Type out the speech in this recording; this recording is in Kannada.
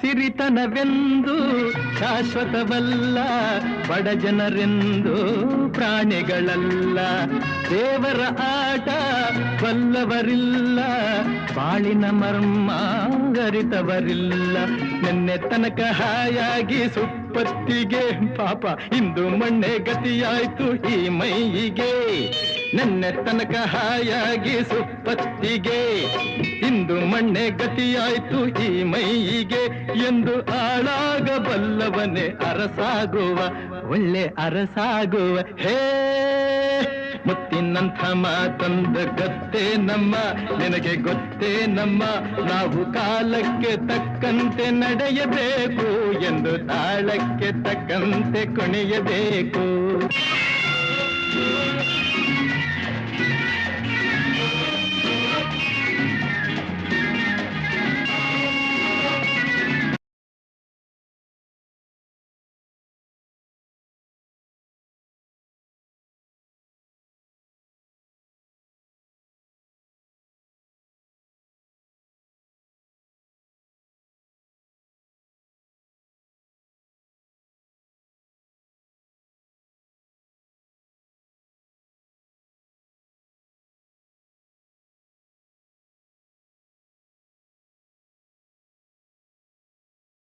ಸಿರಿತನವೆಂದು ಶಾಶ್ವತವಲ್ಲ, ಬಡ ಜನರೆಂದು ಪ್ರಾಣಿಗಳಲ್ಲ. ದೇವರ ಆಟ ಬಲ್ಲವರಿಲ್ಲ, ಬಾಳಿನ ಮರ್ಮ ಅರಿತವರಿಲ್ಲ. ನಿನ್ನೆ ತನಕ ಹಾಯಾಗಿ ಸುಪ್ಪತ್ತಿಗೆ ಪಾಪ ಇಂದು ಮಣ್ಣೆ ಗತಿಯಾಯ್ತು ಈ ಮೈಯಿಗೆ. ನಿನ್ನೆ ತನಕ ಹಾಯಾಗಿ ಸುಪ್ಪತ್ತಿಗೆ ಇಂದು ಮಣ್ಣೆ ಗತಿಯಾಯ್ತು ಈ ಮೈಯಿಗೆ. ಎಂದು ಆಳಾಗಬಲ್ಲವನೇ ಅರಸಾಗುವ, ಒಳ್ಳೆ ಅರಸಾಗುವ. ಹೇ ಮುತ್ತಿನಂಥ ಮಾತಂದ ಗೊತ್ತೇ ನಮ್ಮ, ನಿನಗೆ ಗೊತ್ತೇ ನಮ್ಮ. ನಾವು ಕಾಲಕ್ಕೆ ತಕ್ಕಂತೆ ನಡೆಯಬೇಕು ಎಂದು ತಾಳಕ್ಕೆ ತಕ್ಕಂತೆ ಕುಣಿಯಬೇಕು.